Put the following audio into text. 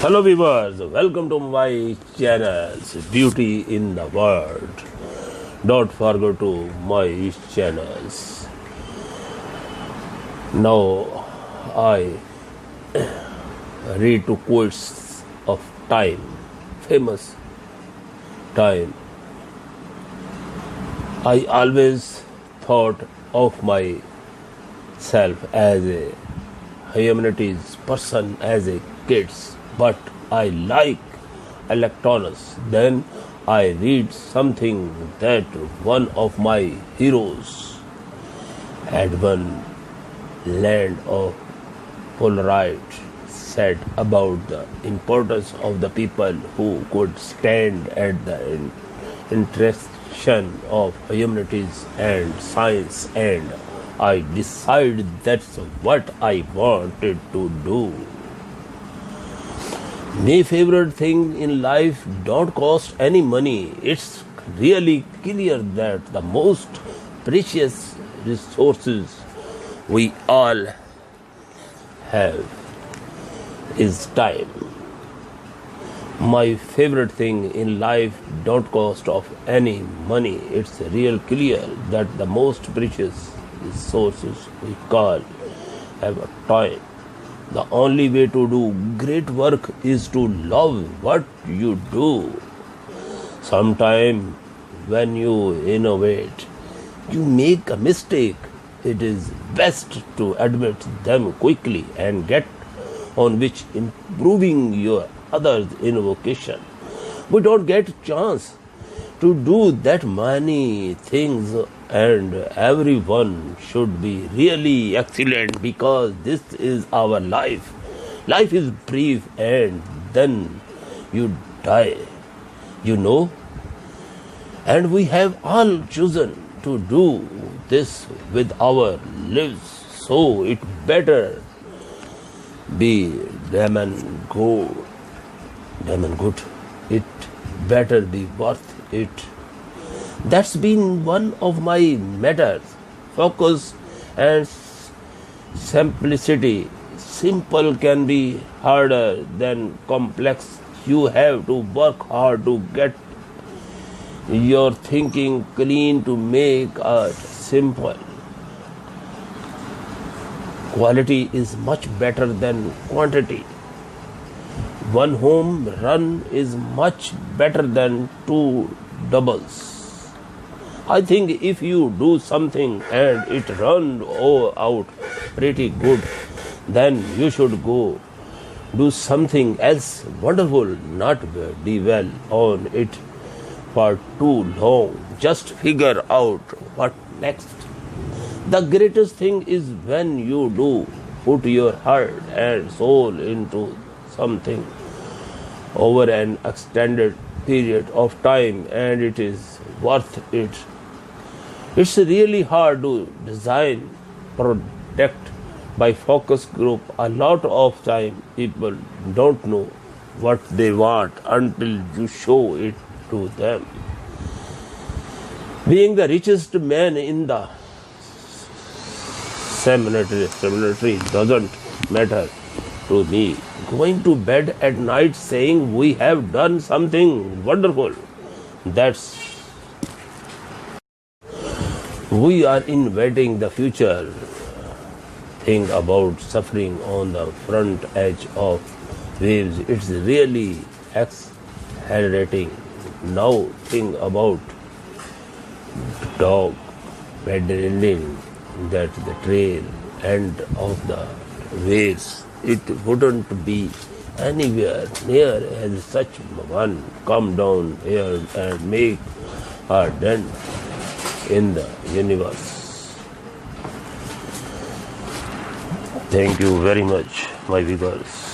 Hello viewers, welcome to my channels Beauty in the World. Don't forget to my channels. Now I read two quotes of time, famous time. I always thought of myself as a humanities person as a kids, but I like electronics. Then I read something that one of my heroes, Edmund Land of Polaroid, said about the importance of the people who could stand at the intersection of humanities and science, and I decided that's what I wanted to do. My favorite thing in life don't cost any money. It's really clear that the most precious resources we all have is time. My favorite thing in life don't cost of any money. It's real clear that the most precious resources we call have a time. The only way to do great work is to love what you do. Sometimes when you innovate, you make a mistake. It is best to admit them quickly and get on which improving your other's innovation. We don't get chance to do that many things, and everyone should be really excellent because this is our life. Life is brief and then you die, you know. And we have all chosen to do this with our lives, so it better be damn good. It better be worth it. That's been one of my matters. Focus and simplicity. Simple can be harder than complex. You have to work hard to get your thinking clean to make it simple. Quality is much better than quantity. One home run is much better than two doubles. I think if you do something and it runs out pretty good, then you should go do something else wonderful, not dwell on it for too long. Just figure out what next. The greatest thing is when you do put your heart and soul into something over an extended period of time and it is worth it. It's really hard to design product by focus group. A lot of time people don't know what they want until you show it to them. Being the richest man in the cemetery doesn't matter to me. Going to bed at night saying we have done something wonderful, that's we are inventing the future. Think about suffering on the front edge of waves. It's really exhilarating. Now think about dog paddling that the trail end of the waves. It wouldn't be anywhere near as such one come down here and make a dent in the universe. Thank you very much, my viewers.